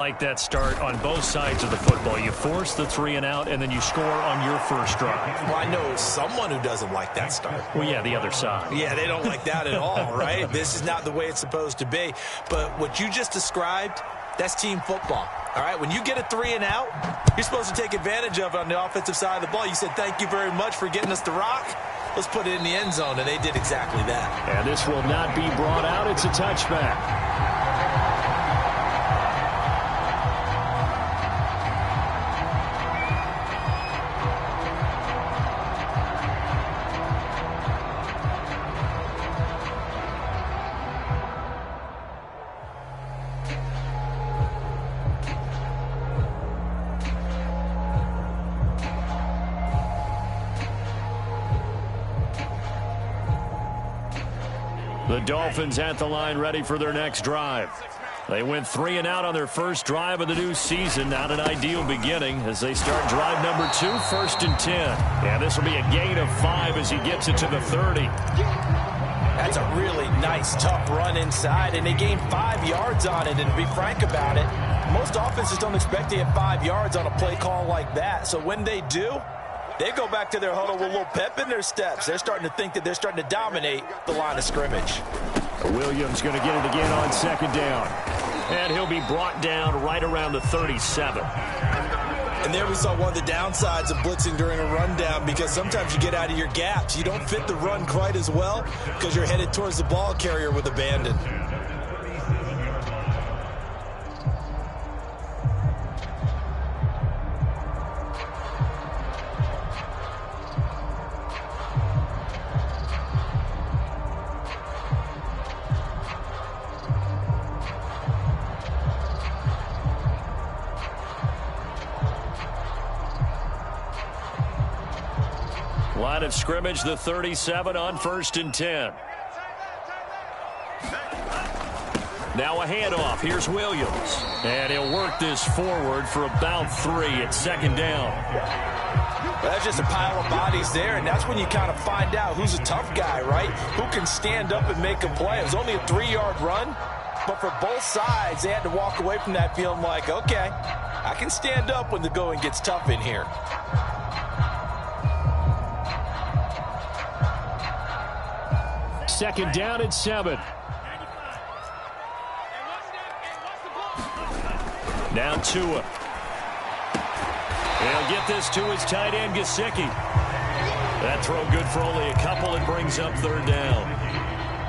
Like that start on both sides of the football. You force the 3 and out, and then you score on your first drive. Well, I know someone who doesn't like that start. Well, yeah, the other side. Yeah, they don't like that at all, right? This is not the way it's supposed to be. But what you just described, that's team football. All right, when you get a 3 and out, you're supposed to take advantage of it on the offensive side of the ball. You said, thank you very much for getting us the rock. Let's put it in the end zone, and they did exactly that. And this will not be brought out. It's a touchback. The Dolphins at the line, ready for their next drive. They went 3 and out on their first drive of the new season. Not an ideal beginning as they start drive number 2, 1st and 10. Yeah, this will be a gain of 5 as he gets it to the 30. That's a really nice, tough run inside, and they gained 5 yards on it. And to be frank about it, most offenses don't expect to get 5 yards on a play call like that. So when they do, they go back to their huddle with a little pep in their steps. They're starting to think that they're starting to dominate the line of scrimmage. Williams going to get it again on second down. And he'll be brought down right around the 37. And there we saw one of the downsides of blitzing during a rundown, because sometimes you get out of your gaps. You don't fit the run quite as well because you're headed towards the ball carrier with abandon. Line of scrimmage, the 37 on 1st and 10. Now a handoff. Here's Williams. And he'll work this forward for about 3 at 2nd down. Well, that's just a pile of bodies there, and that's when you kind of find out who's a tough guy, right? Who can stand up and make a play. It was only a 3-yard run, but for both sides, they had to walk away from that feeling like, okay, I can stand up when the going gets tough in here. Second down and 7. Now Tua. He'll get this to his tight end, Gesicki. That throw good for only a couple. It brings up 3rd down.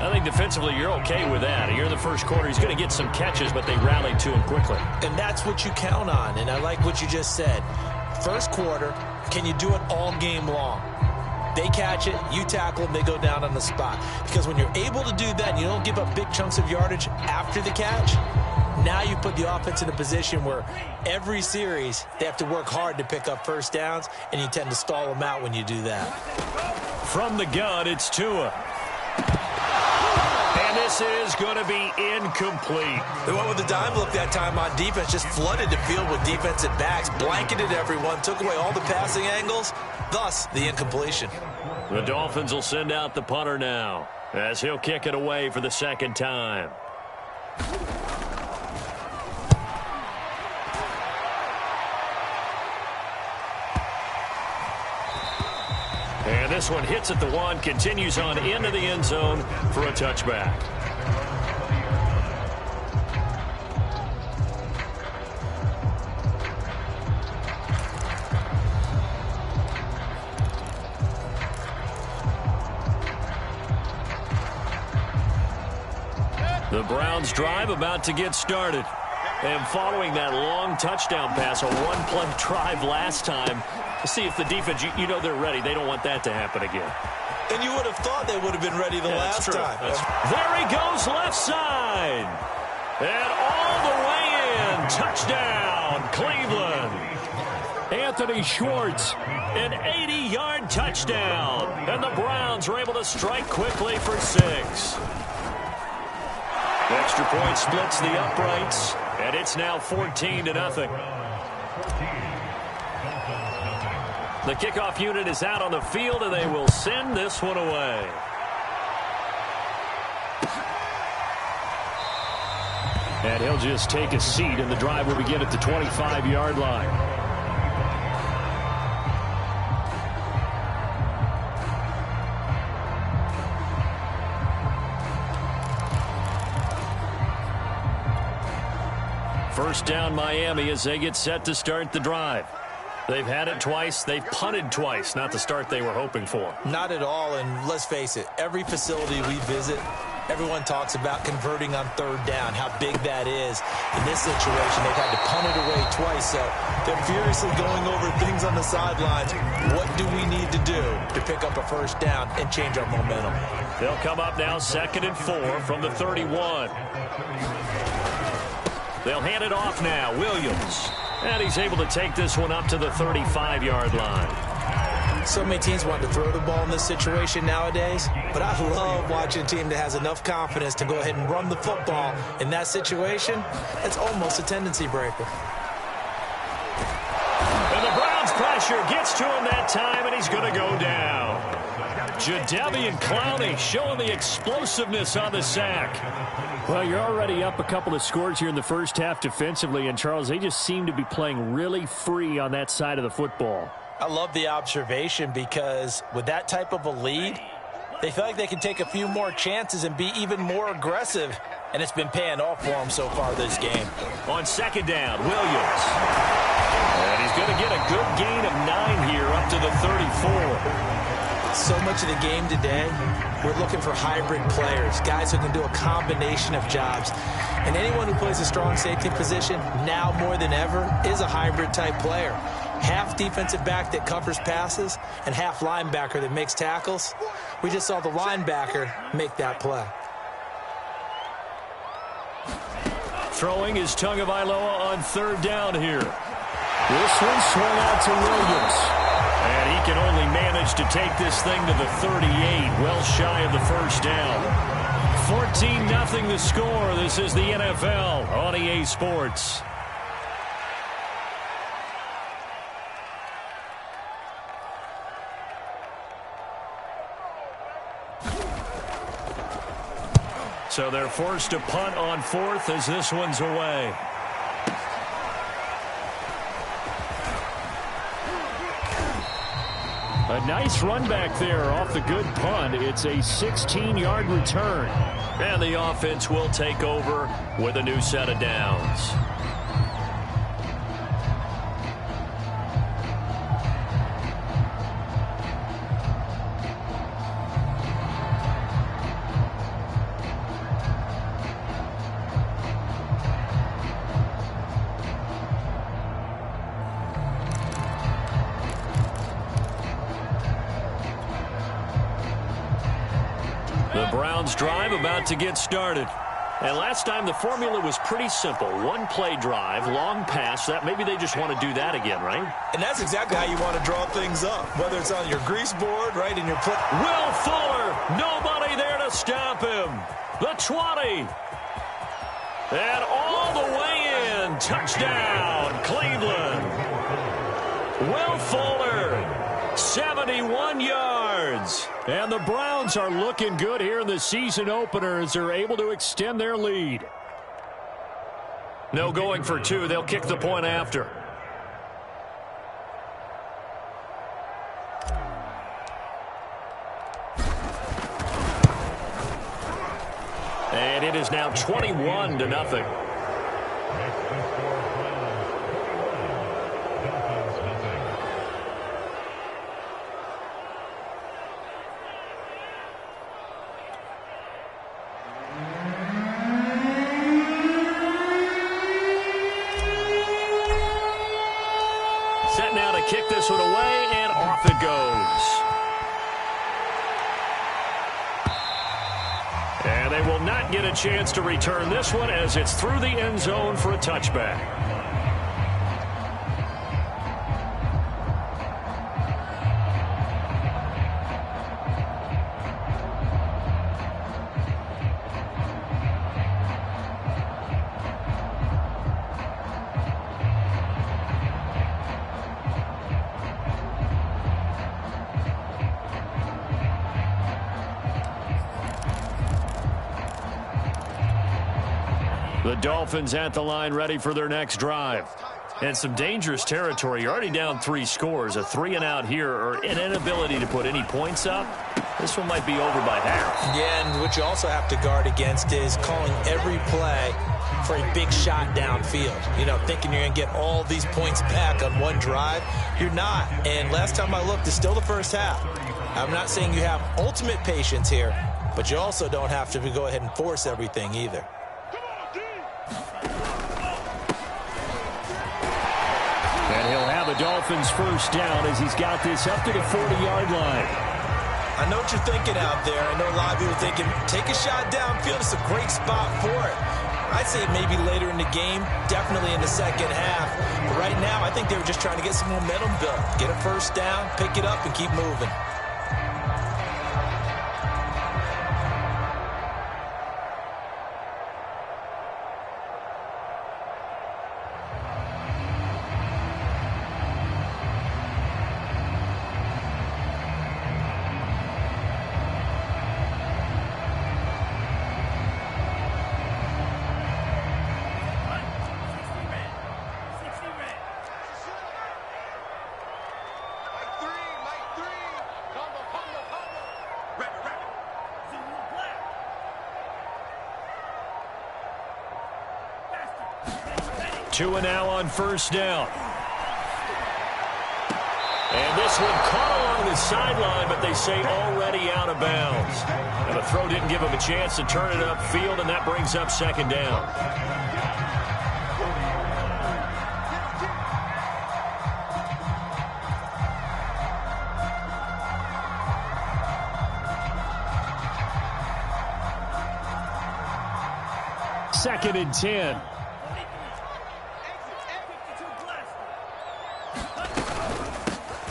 I think defensively you're okay with that. Here in the first quarter, he's going to get some catches, but they rallied to him quickly. And that's what you count on, and I like what you just said. First quarter, can you do it all game long? They catch it, you tackle them, they go down on the spot. Because when you're able to do that and you don't give up big chunks of yardage after the catch, now you put the offense in a position where every series they have to work hard to pick up first downs, and you tend to stall them out when you do that. From the gun, it's Tua. And this is going to be incomplete. They went with the dime look that time on defense, just flooded the field with defensive backs, blanketed everyone, took away all the passing angles, thus the incompletion. The Dolphins will send out the punter now as he'll kick it away for the 2nd time. And this one hits at the 1, continues on into the end zone for a touchback. The Browns drive about to get started. And following that long touchdown pass, a 1-play drive last time, to see if the defense, you know they're ready. They don't want that to happen again. And you would have thought they would have been ready the last time. There he goes, left side. And all the way in. Touchdown, Cleveland. Anthony Schwartz, an 80-yard touchdown. And the Browns are able to strike quickly for 6. Extra point splits the uprights, and it's now 14-0. The kickoff unit is out on the field, and they will send this one away. And he'll just take a seat, and the drive will begin at the 25-yard line. First down, Miami, as they get set to start the drive. They've had it twice. They've punted twice. Not the start they were hoping for. Not at all, and let's face it, every facility we visit, everyone talks about converting on third down, how big that is. In this situation, they've had to punt it away twice, so they're furiously going over things on the sidelines. What do we need to do to pick up a first down and change our momentum? They'll come up now 2nd and 4 from the 31. They'll hand it off now. Williams. And he's able to take this one up to the 35-yard line. So many teams want to throw the ball in this situation nowadays, but I love watching a team that has enough confidence to go ahead and run the football. In that situation, it's almost a tendency breaker. And the Browns pressure gets to him that time, and he's going to go down. Jadeveon Clowney showing the explosiveness on the sack. Well, you're already up a couple of scores here in the first half defensively, and Charles, they just seem to be playing really free on that side of the football. I love the observation because with that type of a lead, they feel like they can take a few more chances and be even more aggressive, and it's been paying off for them so far this game. On 2nd down, Williams. And he's going to get a good gain of 9 here up to the 34. So much of the game today, we're looking for hybrid players, guys who can do a combination of jobs. And anyone who plays a strong safety position, now more than ever, is a hybrid type player. Half defensive back that covers passes and half linebacker that makes tackles. We just saw the linebacker make that play. Throwing is Tagovailoa on 3rd down here. This one swung out to Williams. And he can only manage to take this thing to the 38, well shy of the first down. 14-0 the score. This is the NFL on EA Sports. So they're forced to punt on 4th as this one's away. A nice run back there off the good punt. It's a 16-yard return. And the offense will take over with a new set of downs. The Browns drive about to get started. And last time the formula was pretty simple. One play drive, long pass. That maybe they just want to do that again, right? And that's exactly how you want to draw things up. Whether it's on your grease board, right, in your play. Will Fuller, nobody there to stop him. The 20. And all the way in. Touchdown, Cleveland. Will Fuller, 71 yards. And the Browns are looking good here in the season opener as they're able to extend their lead. No going for 2. They'll kick the point after. And it is now 21-0. Set now to kick this one away, and off it goes. And they will not get a chance to return this one as it's through the end zone for a touchback. The Dolphins at the line ready for their next drive. And some dangerous territory. You're already down 3 scores. A 3-and-out here or an inability to put any points up. This one might be over by half. Yeah, and what you also have to guard against is calling every play for a big shot downfield. You know, thinking you're going to get all these points back on one drive. You're not. And last time I looked, it's still the first half. I'm not saying you have ultimate patience here, but you also don't have to go ahead and force everything either. And he'll have a Dolphins first down as he's got this up to the 40-yard line. I know what you're thinking out there. I know a lot of people are thinking, take a shot downfield. It's a great spot for it. I'd say maybe later in the game, definitely in the second half. But right now, I think they were just trying to get some momentum built. Get a first down, pick it up, and keep moving. Tua now on first down. And this one caught along the sideline, but they say already out of bounds. And the throw didn't give him a chance to turn it upfield, and that brings up second down. Second and 10.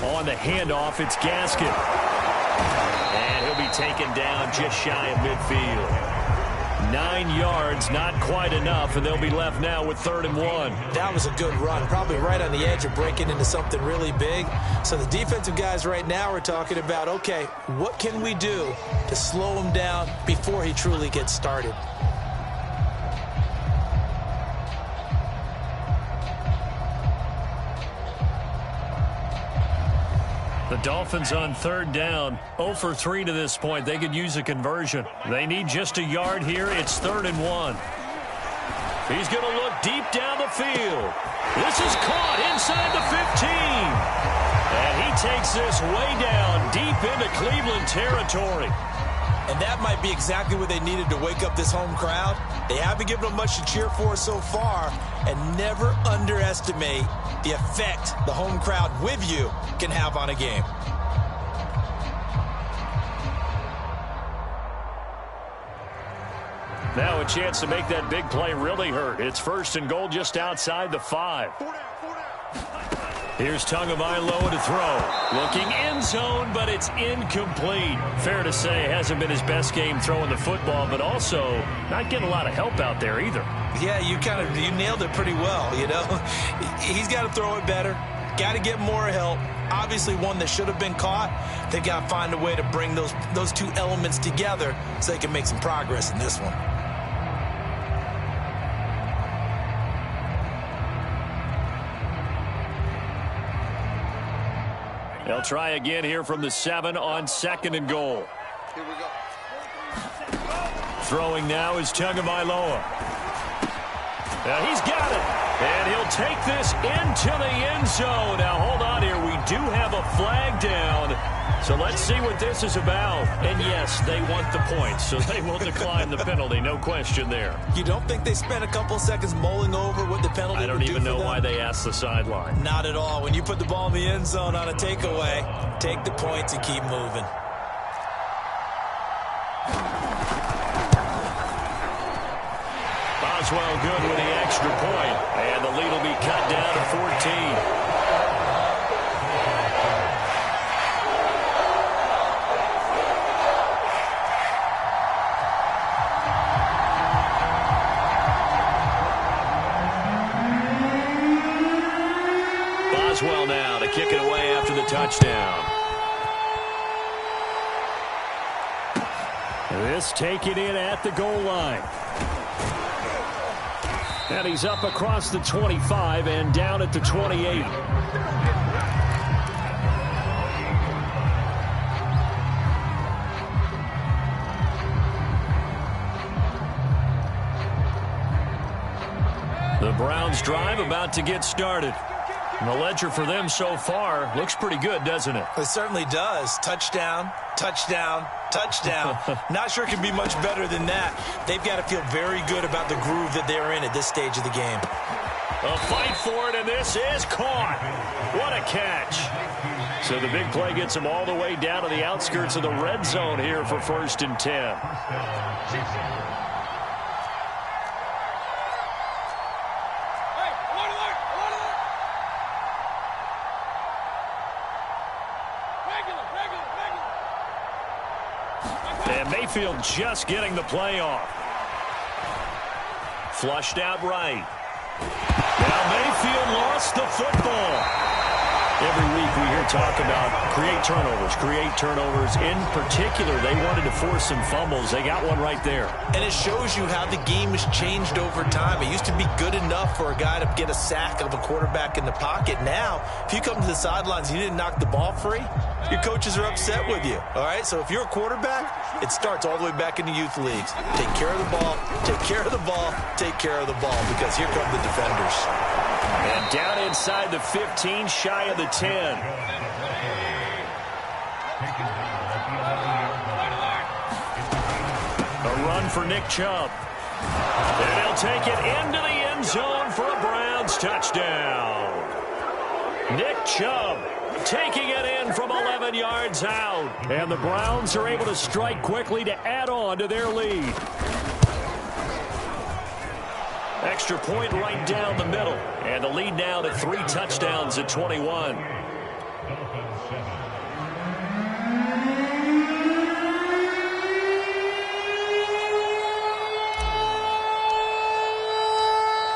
On the handoff, it's Gaskin. And he'll be taken down just shy of midfield. 9 yards, not quite enough, and they'll be left now with 3rd and 1. That was a good run, probably right on the edge of breaking into something really big. So the defensive guys right now are talking about, okay, what can we do to slow him down before he truly gets started? The Dolphins on 3rd down, 0 for 3 to this point. They could use a conversion. They need just a yard here. It's 3rd and 1. He's going to look deep down the field. This is caught inside the 15. And he takes this way down deep into Cleveland territory. And that might be exactly what they needed to wake up this home crowd. They haven't given them much to cheer for so far. And never underestimate the effect the home crowd with you can have on a game. Now a chance to make that big play really hurt. It's 1st and goal just outside the 5. Here's Tagovailoa to throw. Looking end zone, but it's incomplete. Fair to say, it hasn't been his best game throwing the football, but also not getting a lot of help out there either. Yeah, you nailed it pretty well, you know. He's got to throw it better. Got to get more help. Obviously one that should have been caught. They got to find a way to bring those two elements together so they can make some progress in this one. They'll try again here from the 7 on 2nd and goal. Here we go. Throwing now is Tagovailoa. Now he's got it. And he'll take this into the end zone. Now hold on here. We do have a flag down. So let's see what this is about. And yes, they want the points, so they will decline the penalty. No question there. You don't think they spent a couple seconds mulling over what the penalty would do? I don't even know why they asked the sideline. Not at all. When you put the ball in the end zone on a takeaway, take the points and keep moving. Boswell good with the extra point. And the lead will be cut down to 14. Boswell now to kick it away after the touchdown. This taken in at the goal line. And he's up across the 25 and down at the 28. The Browns drive about to get started. And the ledger for them so far looks pretty good, doesn't it? It certainly does. Touchdown, touchdown, touchdown. Not sure it can be much better than that. They've got to feel very good about the groove that they're in at this stage of the game. A fight for it, and this is caught. What a catch. So the big play gets them all the way down to the outskirts of the red zone here for 1st and 10. And Mayfield just getting the play off. Flushed out right. Now Mayfield lost the football. Every week we hear talk about create turnovers. In particular, they wanted to force some fumbles. They got one right there. And it shows you how the game has changed over time. It used to be good enough for a guy to get a sack of a quarterback in the pocket. Now, if you come to the sidelines and you didn't knock the ball free, your coaches are upset with you. All right? So if you're a quarterback, it starts all the way back in the youth leagues. Take care of the ball, take care of the ball, take care of the ball, because here come the defenders. And down inside the 15, shy of the 10. A run for Nick Chubb. And he'll take it into the end zone for a Browns touchdown. Nick Chubb taking it in from 11 yards out. And the Browns are able to strike quickly to add on to their lead. Extra point right down the middle. And the lead now to 3 touchdowns at 21.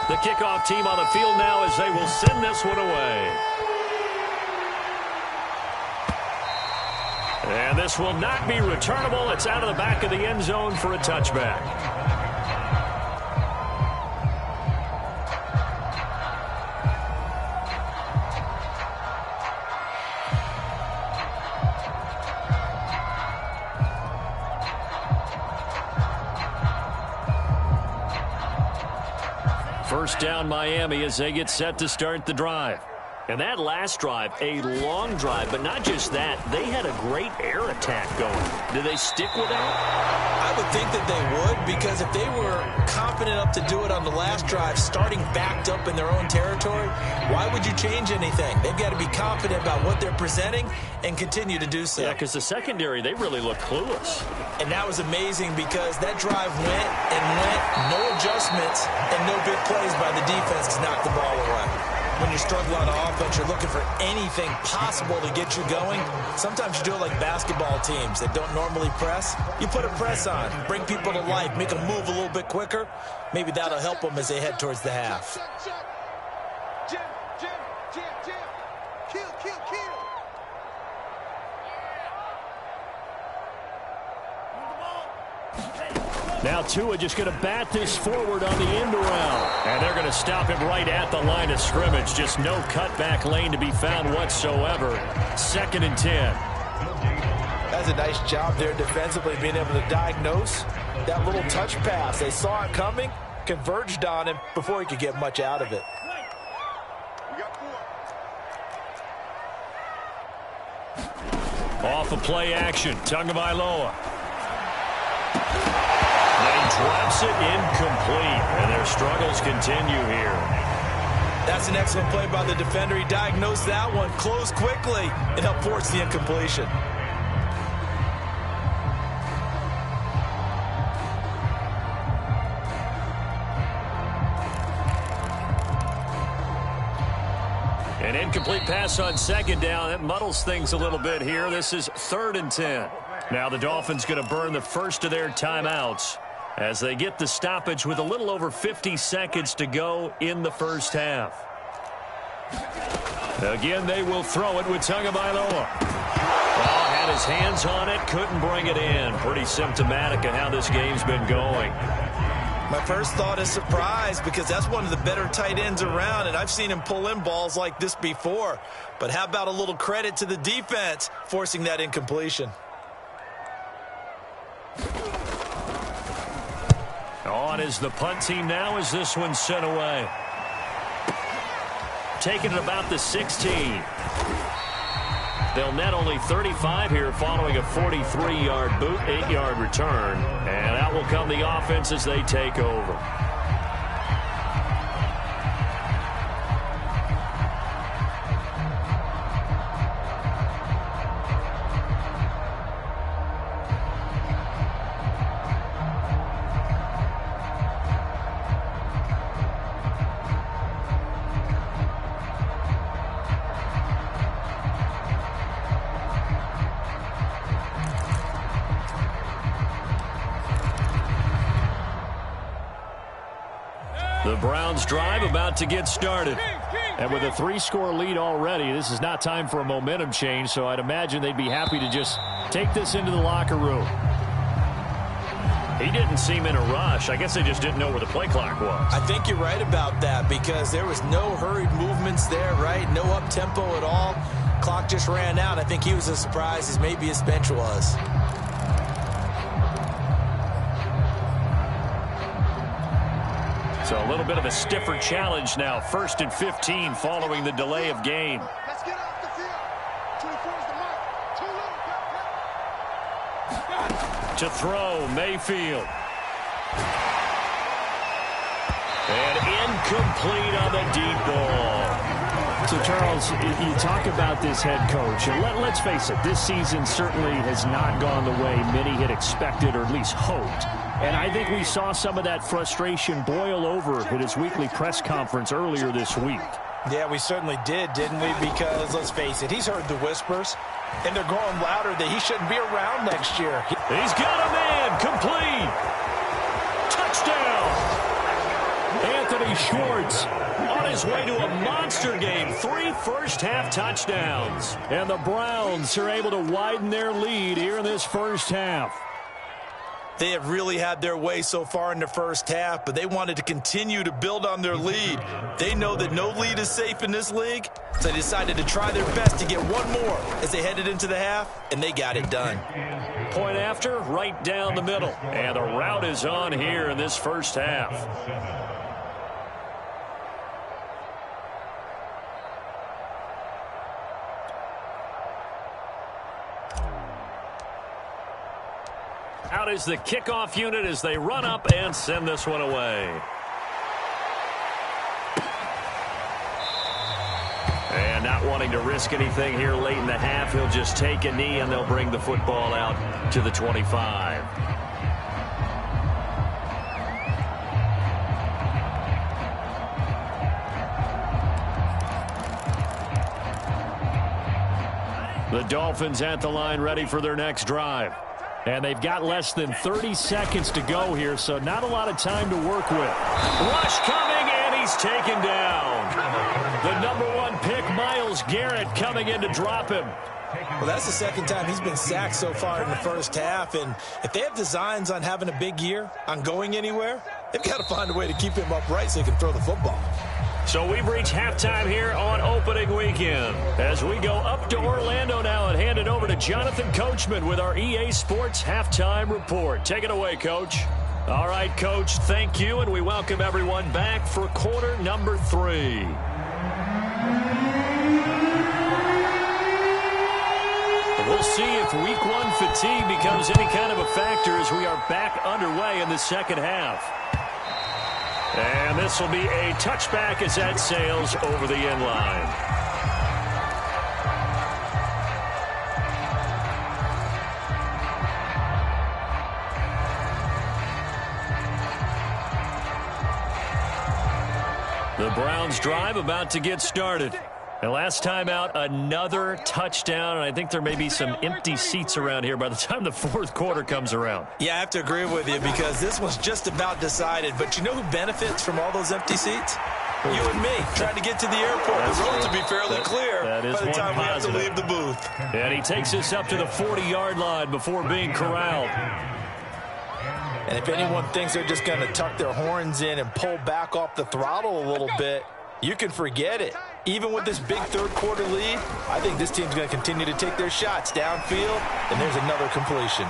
The kickoff team on the field now as they will send this one away. And this will not be returnable. It's out of the back of the end zone for a touchback. First down Miami as they get set to start the drive. And that last drive, a long drive, but not just that. They had a great air attack going. Do they stick with that? I would think that they would, because if they were confident enough to do it on the last drive, starting backed up in their own territory, why would you change anything? They've got to be confident about what they're presenting and continue to do so. Yeah, because the secondary, they really look clueless. And that was amazing because that drive went and went, no adjustments, and no big plays by the defense to knock the ball away. When you struggle on offense, you're looking for anything possible to get you going. Sometimes you do it like basketball teams that don't normally press. You put a press on, bring people to life, make them move a little bit quicker. Maybe that'll help them as they head towards the half. Now Tua just going to bat this forward on the end around. And they're going to stop him right at the line of scrimmage. Just no cutback lane to be found whatsoever. 2nd and 10. That's a nice job there defensively, being able to diagnose that little touch pass. They saw it coming, converged on him before he could get much out of it. Off of play action, Tagovailoa. Drops it incomplete, and their struggles continue here. That's an excellent play by the defender. He diagnosed that one, closed quickly, and helped force the incompletion. An incomplete pass on 2nd down. That muddles things a little bit here. This is 3rd and 10. Now the Dolphins going to burn the first of their timeouts as they get the stoppage with a little over 50 seconds to go in the first half. Again, they will throw it with Tagovailoa. Well, had his hands on it, couldn't bring it in. Pretty symptomatic of how this game's been going. My first thought is surprise because that's one of the better tight ends around, and I've seen him pull in balls like this before. But how about a little credit to the defense forcing that incompletion? On is the punt team now as this one's sent away. Taking it about the 16. They'll net only 35 here following a 43-yard boot, 8-yard return. And out will come the offense as they take over. The Browns drive about to get started. And with a 3-score lead already, this is not time for a momentum change, so I'd imagine they'd be happy to just take this into the locker room. He didn't seem in a rush. I guess they just didn't know where the play clock was. I think you're right about that because there was no hurried movements there, right? No up-tempo at all. Clock just ran out. I think he was as surprised as maybe his bench was. So a little bit of a stiffer challenge now. 1st and 15 following the delay of game. Let's get off the field. 24's the mark. To throw, Mayfield. And incomplete on the deep ball. So, Charles, you talk about this head coach, and let's face it, this season certainly has not gone the way many had expected or at least hoped. And I think we saw some of that frustration boil over at his weekly press conference earlier this week. Yeah, we certainly did, didn't we? Because, let's face it, he's heard the whispers, and they're growing louder that he shouldn't be around next year. He's got a man, complete. Touchdown. Anthony Schwartz on his way to a monster game. 3 first-half touchdowns. And the Browns are able to widen their lead here in this first half. They have really had their way so far in the first half, but they wanted to continue to build on their lead. They know that no lead is safe in this league, so they decided to try their best to get one more as they headed into the half, and they got it done. Point after, right down the middle. And the route is on here in this first half. Out is the kickoff unit as they run up and send this one away. And not wanting to risk anything here late in the half, he'll just take a knee and they'll bring the football out to the 25. The Dolphins at the line ready for their next drive. And they've got less than 30 seconds to go here, so not a lot of time to work with. Rush coming, and he's taken down. The number 1 pick, Myles Garrett, coming in to drop him. Well, that's the second time he's been sacked so far in the first half, and if they have designs on having a big year, on going anywhere, they've got to find a way to keep him upright so he can throw the football. So we've reached halftime here on opening weekend. As we go up to Orlando now and hand it over to Jonathan Coachman with our EA Sports Halftime Report. Take it away, Coach. All right, Coach, thank you, and we welcome everyone back for quarter number 3. We'll see if week 1 fatigue becomes any kind of a factor as we are back underway in the second half. And this will be a touchback as that sails over the end line. The Browns drive about to get started. And last time out, another touchdown, and I think there may be some empty seats around here by the time the fourth quarter comes around. Yeah, I have to agree with you because this was just about decided. But you know who benefits from all those empty seats? You and me, trying to get to the airport. The road to be fairly clear by the time we have to leave the booth. And he takes us up to the 40-yard line before being corralled. And if anyone thinks they're just going to tuck their horns in and pull back off the throttle a little bit, you can forget it. Even with this big third-quarter lead, I think this team's going to continue to take their shots downfield, and there's another completion.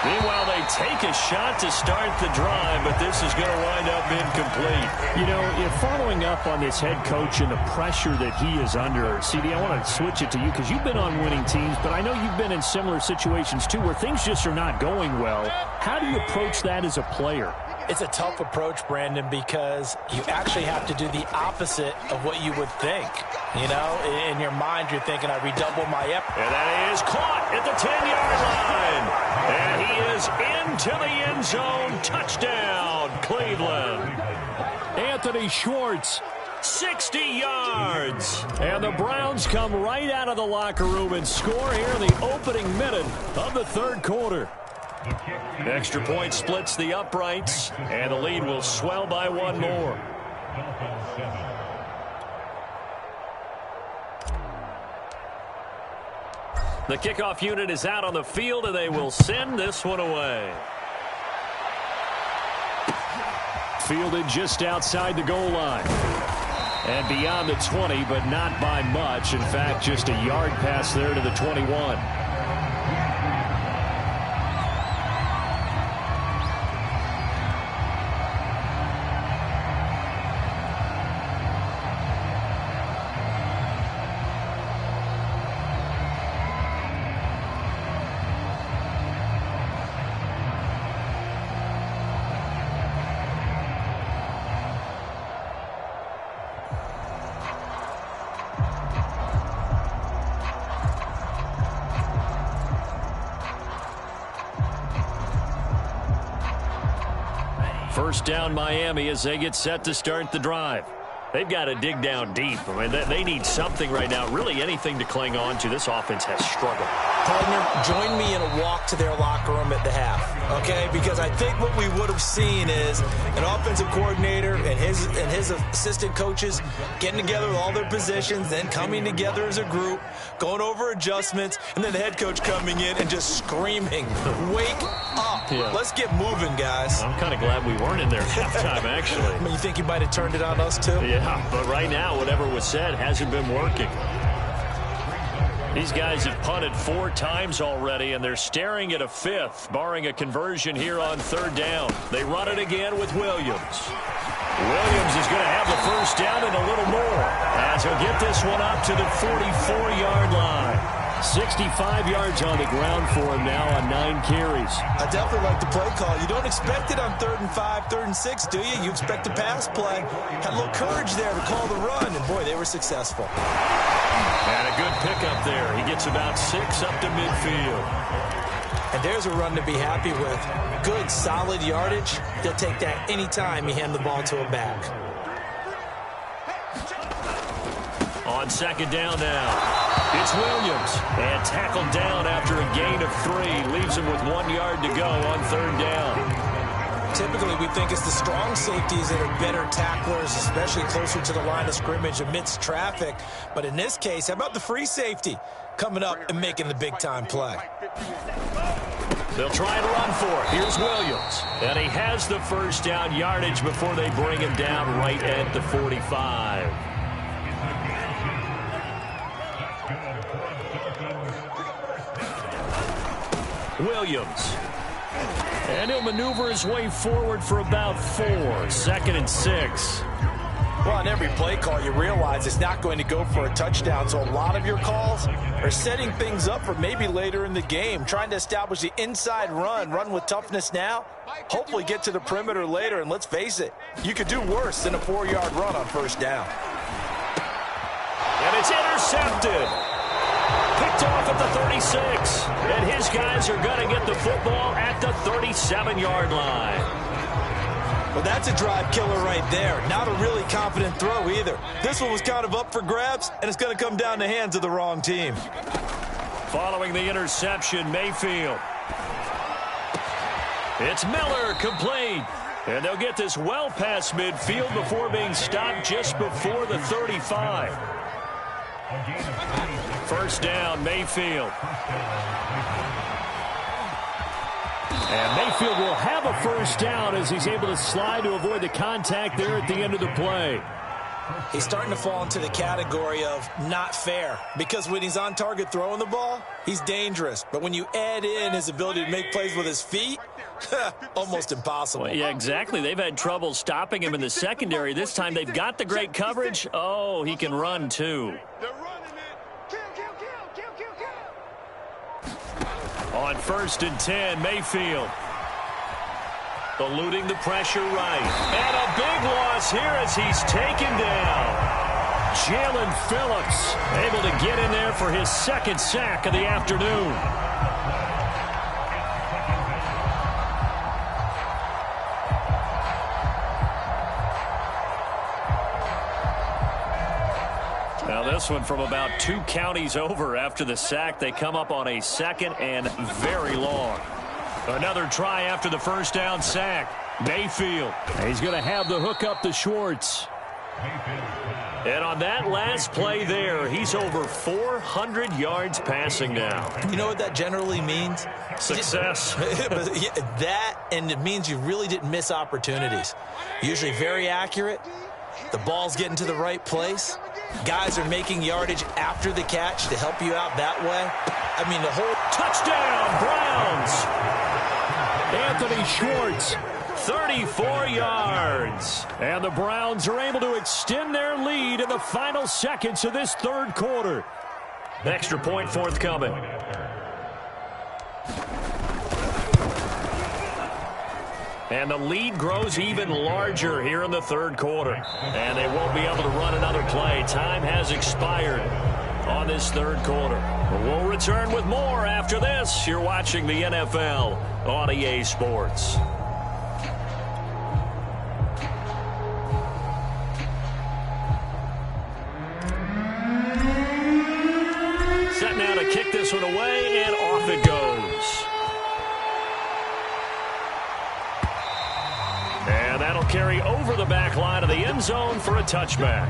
Meanwhile, they take a shot to start the drive, but this is going to wind up incomplete. You know, if following up on this head coach and the pressure that he is under, CD, I want to switch it to you because you've been on winning teams, but I know you've been in similar situations too where things just are not going well. How do you approach that as a player? It's a tough approach, Brandon, because you actually have to do the opposite of what you would think. You know, in your mind, you're thinking, I redouble my effort. And that is caught at the 10-yard line. And he is into the end zone. Touchdown, Cleveland. Anthony Schwartz. 60 yards. And the Browns come right out of the locker room and score here in the opening minute of the third quarter. Extra point splits the uprights, and the lead will swell by one more. The kickoff unit is out on the field, and they will send this one away. Fielded just outside the goal line. And beyond the 20, but not by much. In fact, just a yard pass there to the 21. First down Miami as they get set to start the drive. They've got to dig down deep. I mean, they need something right now, really anything to cling on to. This offense has struggled. Partner, join me in a walk to their locker room at the half, okay? Because I think what we would have seen is an offensive coordinator and his assistant coaches getting together with all their positions, then coming together as a group, going over adjustments, and then the head coach coming in and just screaming, wake up. Yeah. Let's get moving, guys. I'm kind of glad we weren't in there at halftime, actually. I mean, you think you might have turned it on us, too? Yeah, but right now, whatever was said hasn't been working. These guys have punted 4 times already, and they're staring at a 5th, barring a conversion here on third down. They run it again with Williams. Williams is going to have the first down and a little more, as he'll get this one up to the 44-yard line. 65 yards on the ground for him now on 9 carries. I definitely like the play call. You don't expect it on 3rd and 5, 3rd and 6, do you? You expect a pass play. Had a little courage there to call the run, and boy, they were successful. And a good pickup there. He gets about 6 up to midfield. And there's a run to be happy with. Good, solid yardage. They'll take that anytime you hand the ball to a back. On second down now. It's Williams, and tackled down after a gain of 3. Leaves him with 1 yard to go on third down. Typically, we think it's the strong safeties that are better tacklers, especially closer to the line of scrimmage amidst traffic. But in this case, how about the free safety coming up and making the big-time play? They'll try and run for it. Here's Williams. And he has the first down yardage before they bring him down right at the 45. Williams. And he'll maneuver his way forward for about 4. 2nd and 6. Well, on every play call, you realize it's not going to go for a touchdown, so a lot of your calls are setting things up for maybe later in the game, trying to establish the inside run with toughness now, hopefully get to the perimeter later, and let's face it, you could do worse than a 4-yard run on first down. And it's intercepted. Picked off at the 36. And his guys are going to get the football at the 37-yard line. Well, that's a drive killer right there. Not a really confident throw either. This one was kind of up for grabs, and it's going to come down the hands of the wrong team. Following the interception, Mayfield. It's Miller, complete. And they'll get this well past midfield before being stopped just before the 35. First down, Mayfield. And Mayfield will have a first down as he's able to slide to avoid the contact there at the end of the play. He's starting to fall into the category of not fair, because when he's on target throwing the ball, he's dangerous. But when you add in his ability to make plays with his feet, almost impossible. Well, yeah, exactly. They've had trouble stopping him in the secondary. This time they've got the great coverage. Oh, he can run too. They're running it. Kill. On 1st and 10, Mayfield. Eluding the pressure right. And a big loss here as he's taken down. Jalen Phillips able to get in there for his second sack of the afternoon. Now this one from about 2 counties over after the sack. They come up on a 2nd and very long. Another try after the first down sack. Mayfield. He's going to have the hook up to Schwartz. And on that last play there, he's over 400 yards passing now. You know what that generally means? Success. That, and it means you really didn't miss opportunities. Usually very accurate. The ball's getting to the right place. Guys are making yardage after the catch to help you out that way. I mean, the whole Touchdown, Browns. Anthony Schwartz. 34 yards. And the Browns are able to extend their lead in the final seconds of this third quarter. Extra point forthcoming. And the lead grows even larger here in the third quarter. And they won't be able to run another play. Time has expired on this third quarter. We'll return with more after this. You're watching the NFL on EA Sports. Set now to kick this one away, and off it goes. And that'll carry over the back line of the end zone for a touchback.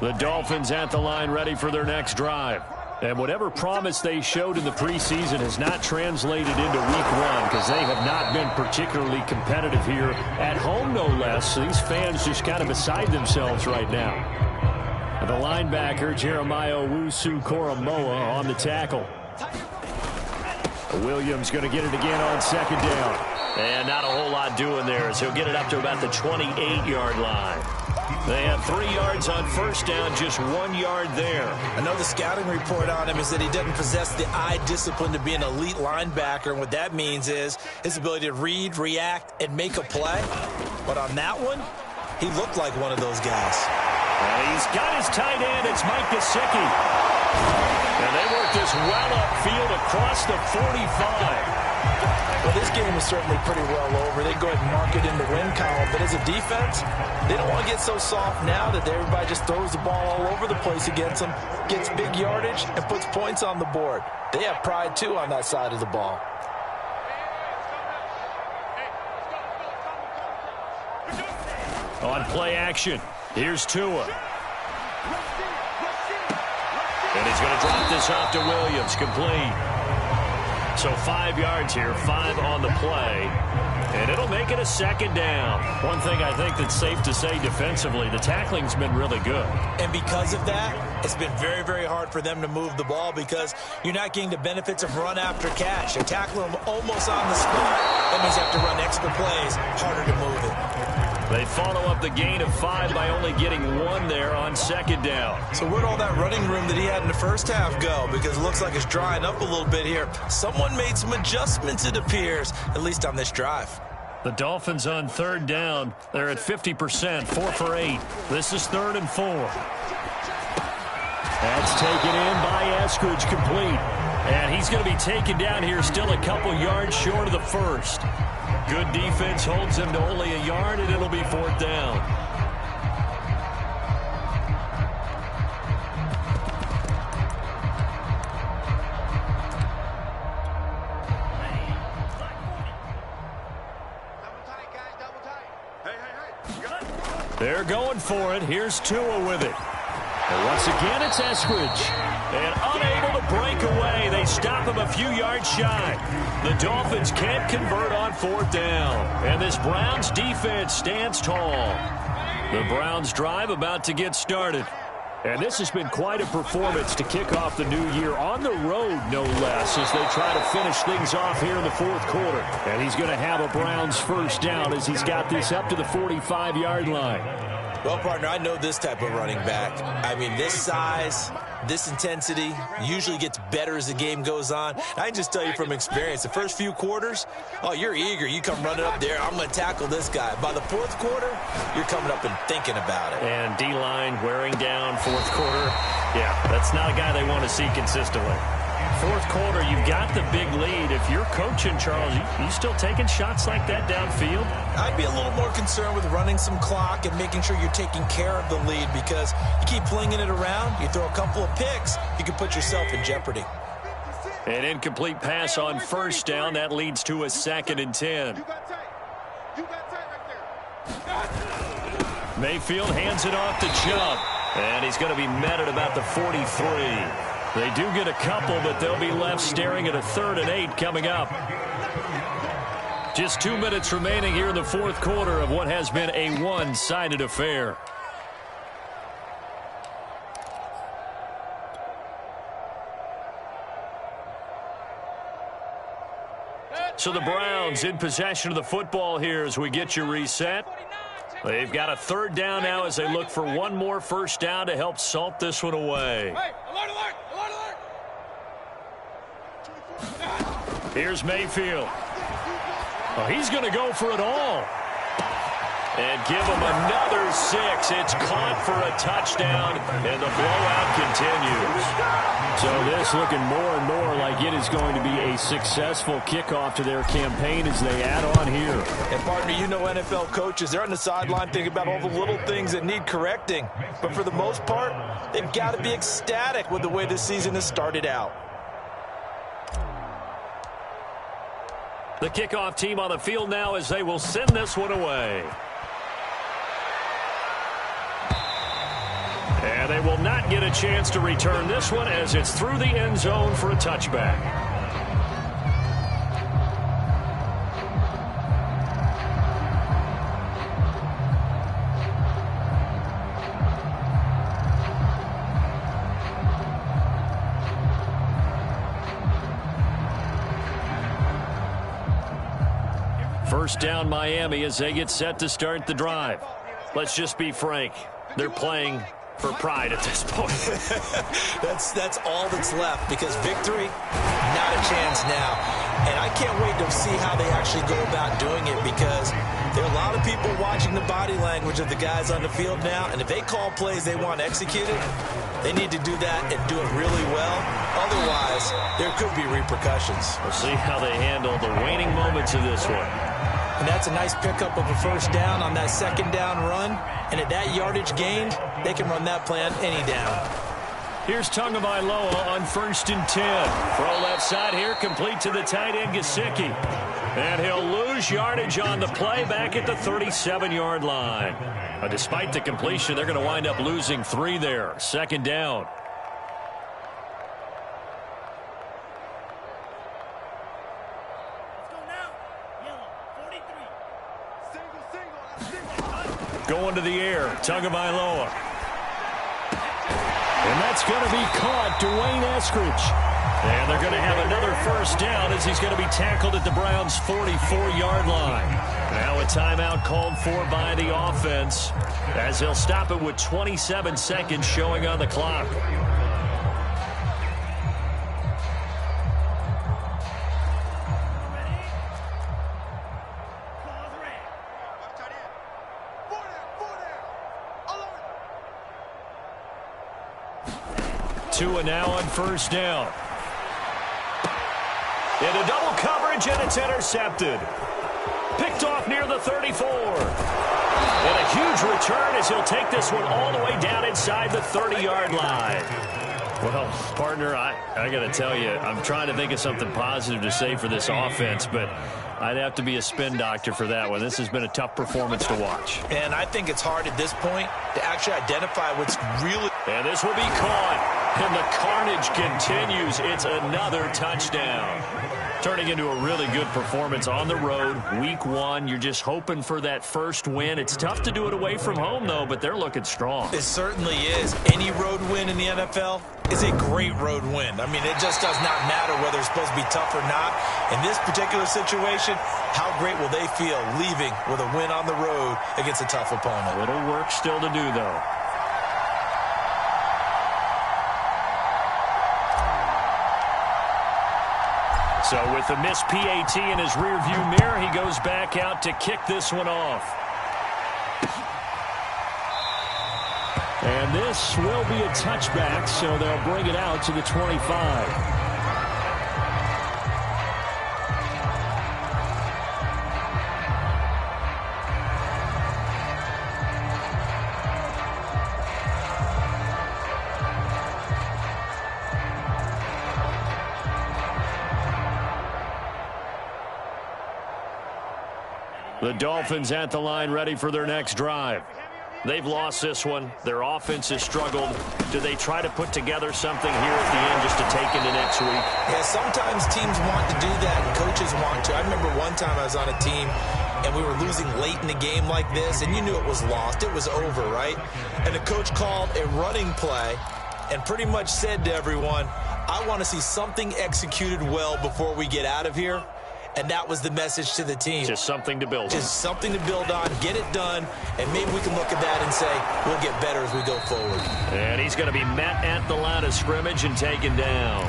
The Dolphins at the line ready for their next drive. And whatever promise they showed in the preseason has not translated into week 1 because they have not been particularly competitive here at home, no less. So these fans just kind of beside themselves right now. And the linebacker, Jeremiah Owusu-Koramoah, on the tackle. Williams going to get it again on 2nd down. And not a whole lot doing there as he'll get it up to about the 28-yard line. They have 3 yards on first down, just 1 yard there. I know the scouting report on him is that he doesn't possess the eye discipline to be an elite linebacker. And what that means is his ability to read, react, and make a play. But on that one, he looked like one of those guys. And he's got his tight end. It's Mike Gesicki. And they work this well upfield across the 45. Well, this game is certainly pretty well over. They go ahead and mark it in the win column. But as a defense, they don't want to get so soft now that everybody just throws the ball all over the place against them, gets big yardage, and puts points on the board. They have pride, too, on that side of the ball. On play action, here's Tua. And he's going to drop this off to Williams, complete. So 5 yards here, 5 on the play. And it'll make it a 2nd down. One thing I think that's safe to say defensively, the tackling's been really good. And because of that, it's been very, very hard for them to move the ball because you're not getting the benefits of run after catch. They tackle them almost on the spot. That means you have to run extra plays, harder to move it. They follow up the gain of 5 by only getting 1 there on 2nd down. So where'd all that running room that he had in the first half go? Because it looks like it's drying up a little bit here. Someone made some adjustments, it appears, at least on this drive. The Dolphins on 3rd down. They're at 50%, 4 for 8. This is 3rd and 4. That's taken in by Eskridge, complete. And he's going to be taken down here still a couple yards short of the first. Good defense holds him to only a yard, and it'll be 4th down. They're going for it. Here's Tua with it. And once again, it's Eskridge. And unable to break away. They stop him a few yards shy. The Dolphins can't convert on 4th down. And this Browns defense stands tall. The Browns drive about to get started. And this has been quite a performance to kick off the new year on the road, no less, as they try to finish things off here in the 4th quarter. And he's going to have a Browns first down as he's got this up to the 45-yard line. Well, partner, I know this type of running back. I mean, this size, this intensity usually gets better as the game goes on. I can just tell you from experience, the first few quarters, oh, you're eager. You come running up there, I'm going to tackle this guy. By the 4th quarter, you're coming up and thinking about it. And D-line wearing down 4th quarter. Yeah, that's not a guy they want to see consistently. 4th quarter, you've got the big lead. If you're coaching, Charles, you still taking shots like that downfield? I'd be a little more concerned with running some clock and making sure you're taking care of the lead, because you keep flinging it around, you throw a couple of picks, you can put yourself in jeopardy. An incomplete pass on 1st down. That leads to a 2nd and 10. You got tight. You got tight right there. Mayfield hands it off to Chubb. And he's going to be met at about the 43. They do get a couple, but they'll be left staring at a 3rd and 8 coming up. Just 2 minutes remaining here in the 4th quarter of what has been a one-sided affair. So the Browns in possession of the football here as we get you reset. They've got a 3rd down now as they look for one more first down to help salt this one away. Hey, alert, alert, alert, alert. Here's Mayfield. Oh, he's going to go for it all. And give him another 6. It's caught for a touchdown, and the blowout continues. So this looking more and more like it is going to be a successful kickoff to their campaign as they add on here. And, partner, you know NFL coaches, they're on the sideline thinking about all the little things that need correcting. But for the most part, they've got to be ecstatic with the way this season has started out. The kickoff team on the field now as they will send this one away. And they will not get a chance to return this one as it's through the end zone for a touchback. First down Miami as they get set to start the drive. Let's just be frank. They're playing for pride at this point. That's all that's left, because victory, not a chance now. And I can't wait to see how they actually go about doing it, because there are a lot of people watching the body language of the guys on the field now, and if they call plays they want executed, they need to do that and do it really well. Otherwise, there could be repercussions. We'll see how they handle the waning moments of this one. And that's a nice pickup of a first down on that 2nd down run. And at that yardage gained, they can run that play on any down. Here's Tagovailoa on 1st and 10. Throw left side here, complete to the tight end, Gesicki. And he'll lose yardage on the play back at the 37-yard line. Despite the completion, they're going to wind up losing 3 there. 2nd down. Going to the air, Tagovailoa. And that's going to be caught, Dwayne Eskridge. And they're going to have another first down as he's going to be tackled at the Browns' 44-yard line. Now a timeout called for by the offense as they'll stop it with 27 seconds showing on the clock. Tua now on first down. Into double coverage, and it's intercepted. Picked off near the 34. And a huge return as he'll take this one all the way down inside the 30-yard line. Well, partner, I got to tell you, I'm trying to think of something positive to say for this offense, but I'd have to be a spin doctor for that one. This has been a tough performance to watch. And I think it's hard at this point to actually identify what's really... And this will be caught. And the carnage continues. It's another touchdown. Turning into a really good performance on the road. Week 1, you're just hoping for that first win. It's tough to do it away from home, though, but they're looking strong. It certainly is. Any road win in the NFL is a great road win. I mean, it just does not matter whether it's supposed to be tough or not. In this particular situation, how great will they feel leaving with a win on the road against a tough opponent? A little work still to do, though. So with the missed PAT in his rearview mirror, he goes back out to kick this one off. And this will be a touchback, so they'll bring it out to the 25. The Dolphins at the line ready for their next drive. They've lost this one. Their offense has struggled. Do they try to put together something here at the end just to take into next week? Yeah, sometimes teams want to do that and coaches want to. I remember one time I was on a team and we were losing late in the game like this, and you knew it was lost. It was over, right? And the coach called a running play and pretty much said to everyone, I want to see something executed well before we get out of here. And that was the message to the team. Just something to build on. Just something to build on, get it done, and maybe we can look at that and say we'll get better as we go forward. And he's going to be met at the line of scrimmage and taken down.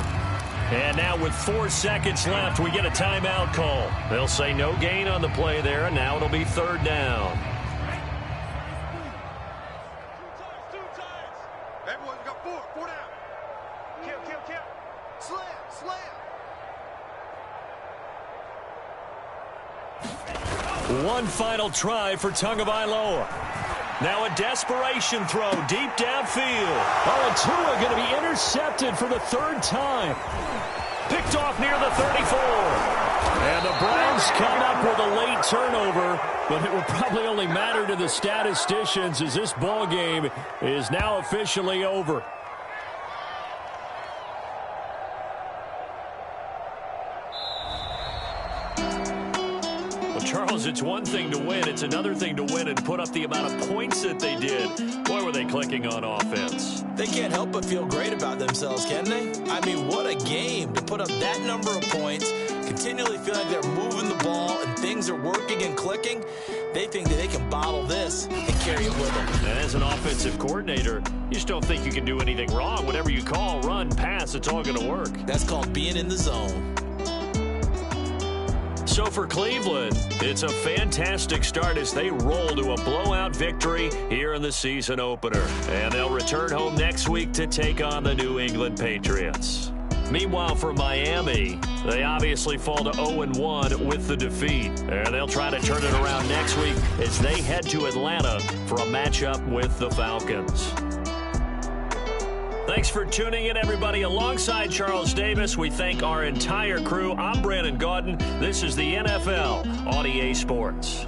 And now with 4 seconds left, we get a timeout call. They'll say no gain on the play there, and now it'll be 3rd down. Two times. Everyone's got 4 down. Kill. Slam. One final try for Tagovailoa. Now a desperation throw deep downfield. Oh, and Tua going to be intercepted for the 3rd time. Picked off near the 34. And the Browns come up with a late turnover, but it will probably only matter to the statisticians as this ball game is now officially over. Charles, it's one thing to win. It's another thing to win and put up the amount of points that they did. Boy, were they clicking on offense. They can't help but feel great about themselves, can they? I mean, what a game to put up that number of points, continually feel like they're moving the ball and things are working and clicking. They think that they can bottle this and carry it with them. And as an offensive coordinator, you just don't think you can do anything wrong. Whatever you call, run, pass, it's all going to work. That's called being in the zone. So for Cleveland, it's a fantastic start as they roll to a blowout victory here in the season opener. And they'll return home next week to take on the New England Patriots. Meanwhile, for Miami, they obviously fall to 0-1 with the defeat. And they'll try to turn it around next week as they head to Atlanta for a matchup with the Falcons. Thanks for tuning in, everybody. Alongside Charles Davis, we thank our entire crew. I'm Brandon Gaudin. This is the NFL on EA Sports.